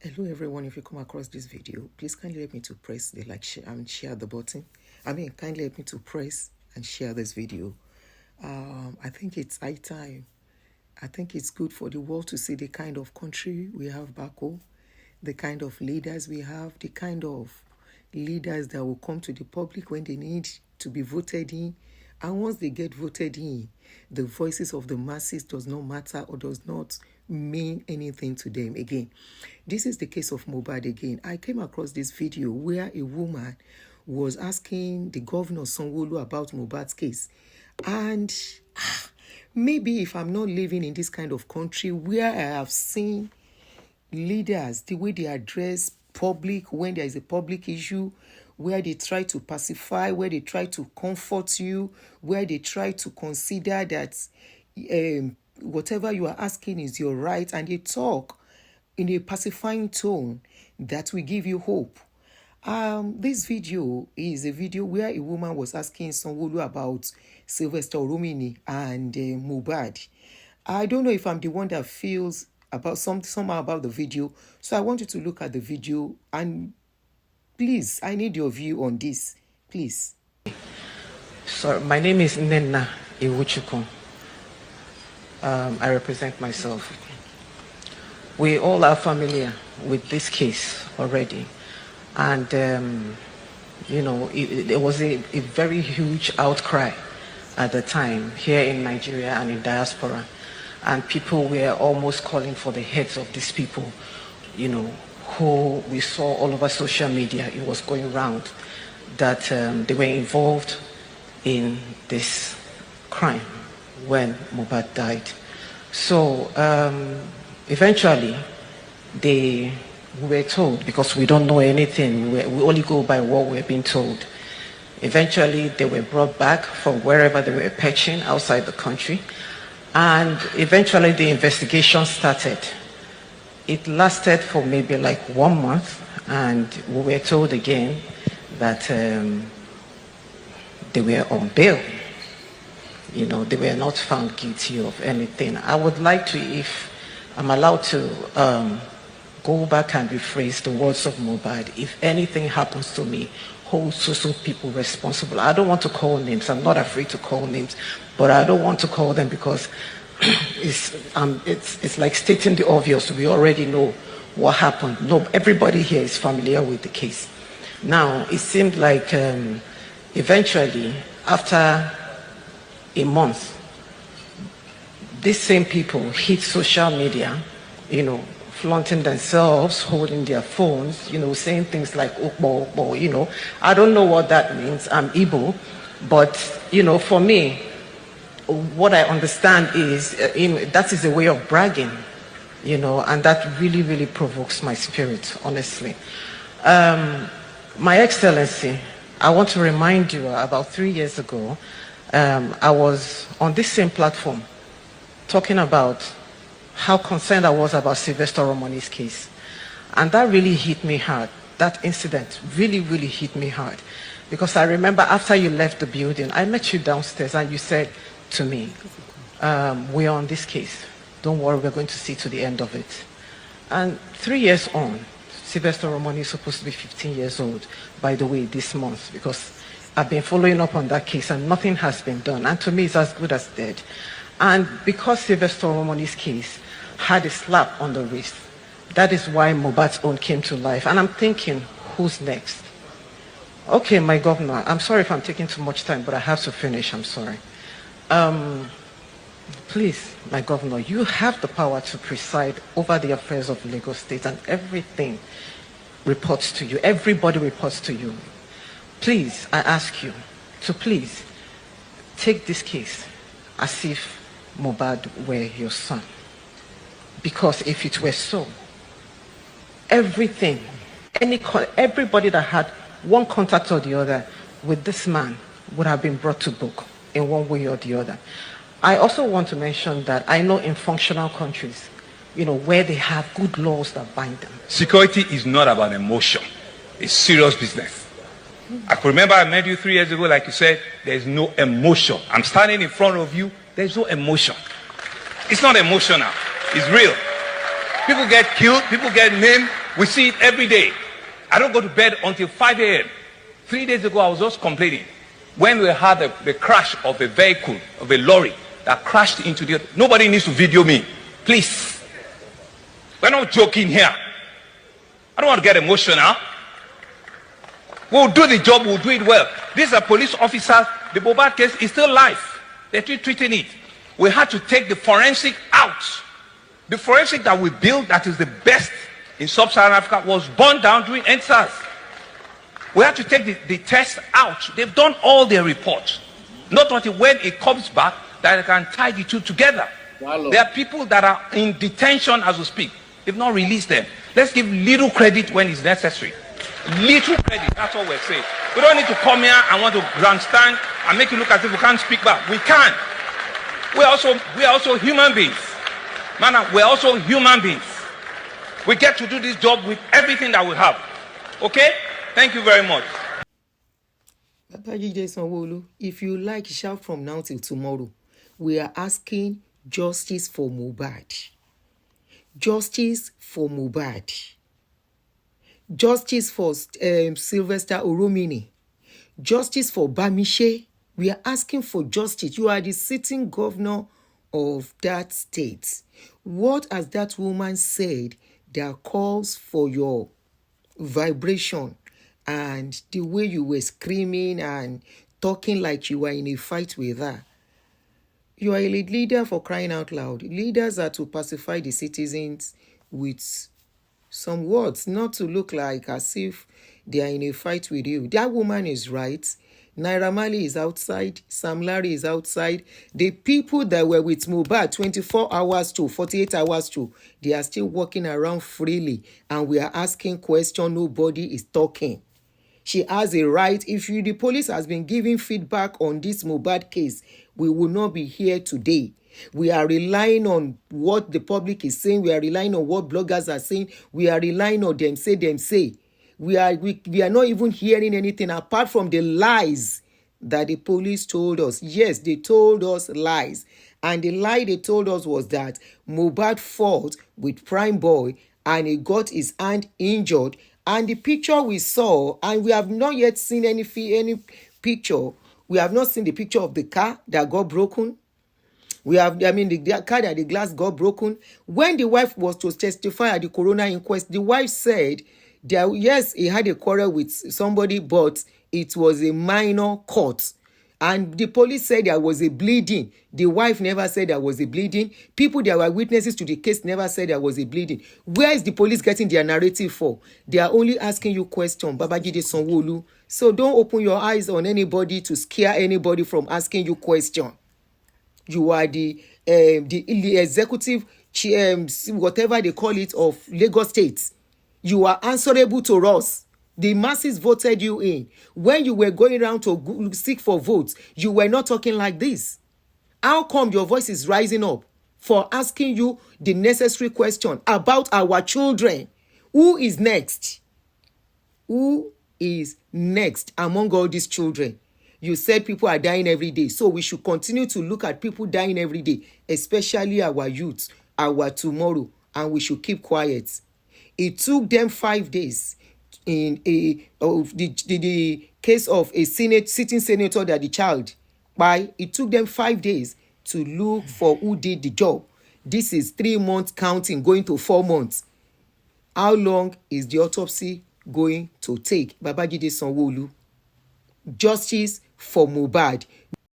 Hello everyone, if you come across this video, please kindly help me to press the like, share and share the button. Kindly help me to press and share this video. I think it's high time. I think it's good for the world to see the kind of country we have back home, the kind of leaders we have, the kind of leaders that will come to the public when they need to be voted in. And once they get voted in, the voices of the masses does not matter or does not mean anything to them again. This is the case of Mohbad again. I came across this video where a woman was asking the governor Sanwoolu about Mohbad's case. And maybe if I'm not living in this kind of country where I have seen leaders, the way they address public when there is a public issue, where they try to pacify, where they try to comfort you, where they try to consider that whatever you are asking is your right, and they talk in a pacifying tone that will give you hope. This video is a video where a woman was asking Sanwoolu about Sylvester Oromini and Mohbad. I don't know if I'm the one that feels about somehow about the video, so I want you to look at the video and please, I need your view on this, please. So my name is Nenna Iwuchukwu. I represent myself. We all are familiar with this case already. And, there was a very huge outcry at the time here in Nigeria and in diaspora. And people were almost calling for the heads of these people, who we saw all over social media. It was going around that they were involved in this crime when Mohbad died. So eventually we were told, because we don't know anything, we only go by what we're being told. Eventually they were brought back from wherever they were perching outside the country, and eventually the investigation started. It lasted for maybe like 1 month, and we were told again that they were on bail. They were not found guilty of anything. I would like to, if I'm allowed to, go back and rephrase the words of Mohbad. If anything happens to me, hold so people responsible. I don't want to call names. I'm not afraid to call names, but I don't want to call them because it's like stating the obvious. We already know what happened. No, everybody here is familiar with the case. Now, it seemed like eventually, after a month, these same people hit social media, flaunting themselves, holding their phones, saying things like, I don't know what that means. I'm Igbo, but, for me, what I understand is that is a way of bragging, and that really, really provokes my spirit, honestly. My Excellency, I want to remind you, about 3 years ago, I was on this same platform talking about how concerned I was about Sylvester Oromini's case. And that really hit me hard. That incident really, really hit me hard. Because I remember after you left the building, I met you downstairs and you said to me, we're on this case. Don't worry, we're going to see to the end of it. And 3 years on, Sylvester Oromini is supposed to be 15 years old, by the way, this month, because I've been following up on that case and nothing has been done. And to me, it's as good as dead. And because Sylvester Oromini's case had a slap on the wrist, that is why Mohbad's own came to life. And I'm thinking, who's next? Okay, my governor, I'm sorry if I'm taking too much time, but I have to finish, I'm sorry. Please, my governor, you have the power to preside over the affairs of Lagos State, and everything reports to you. Everybody reports to you. Please, I ask you to please take this case as if Mohbad were your son. Because if it were so, everybody that had one contact or the other with this man would have been brought to book in one way or the other. I also want to mention that I know in functional countries, where they have good laws that bind them. Security is not about emotion. It's serious business. I can remember I met you 3 years ago, like you said, there's no emotion. I'm standing in front of you, there's no emotion. It's not emotional. It's real. People get killed, people get maimed, We see it every day. I don't go to bed until 5 a.m. 3 days ago, I was just complaining when we had the crash of a vehicle, of a lorry that crashed into the... Nobody needs to video me. Please. We're not joking here. I don't want to get emotional. We'll do the job, we'll do it well. These are police officers. The Mohbad case is still live. They're still treating it. We had to take the forensic out. The forensic that we built, that is the best in sub-Saharan Africa, was burned down during NSAS. We had to take the test out. They've done all their reports. Not until when it comes back that they can tie the two together. Wow. There are people that are in detention as we speak. They've not released them. Let's give little credit when it's necessary. Little credit, that's what we're saying. We don't need to come here and want to grandstand and make it look as if we can't speak back. We can. We are also human beings. Man, we're also human beings. We get to do this job with everything that we have. Okay? Thank you very much. Babajide Sanwoolu, if you like, shout from now till tomorrow. We are asking justice for Mohbad. Justice for Mohbad. Justice for Sylvester Oromini. Justice for Bamishe. We are asking for justice. You are the sitting governor of that state. What has that woman said that calls for your vibration and the way you were screaming and talking like you were in a fight with her? You are a leader, for crying out loud. Leaders are to pacify the citizens with some words, not to look like as if they are in a fight with you. That woman is right. Naira Marley is outside. Sam Larry is outside. The people that were with Mohbad 24 hours to 48 hours to, they are still walking around freely. And we are asking questions. Nobody is talking. She has a right. If the police has been giving feedback on this Mohbad case, we will not be here today. We are relying on what the public is saying. We are relying on what bloggers are saying. We are relying on them say. We are not even hearing anything apart from the lies that the police told us. Yes, they told us lies. And the lie they told us was that Mohbad fought with Prime Boy and he got his hand injured. And the picture we saw, and we have not yet seen any picture. We have not seen the picture of the car that got broken. The car that the glass got broken. When the wife was to testify at the coroner inquest, the wife said that yes, he had a quarrel with somebody, but it was a minor cut. And the police said there was a bleeding. The wife never said there was a bleeding. People that were witnesses to the case never said there was a bleeding. Where is the police getting their narrative for? They are only asking you questions, Babajide Sanwoolu. So don't open your eyes on anybody to scare anybody from asking you questions. You are the executive, whatever they call it, of Lagos State. You are answerable to us. The masses voted you in. When you were going around to seek for votes, you were not talking like this. How come your voice is rising up for asking you the necessary question about our children? Who is next? Who is next among all these children? You said people are dying every day. So we should continue to look at people dying every day, especially our youth, our tomorrow, and we should keep quiet. It took them 5 days in the case of a sitting senator that the child it took them 5 days to look for who did the job. This is 3 months counting, going to 4 months. How long is the autopsy going to take? Babajide Sanwoolu. Justice for Mohbad.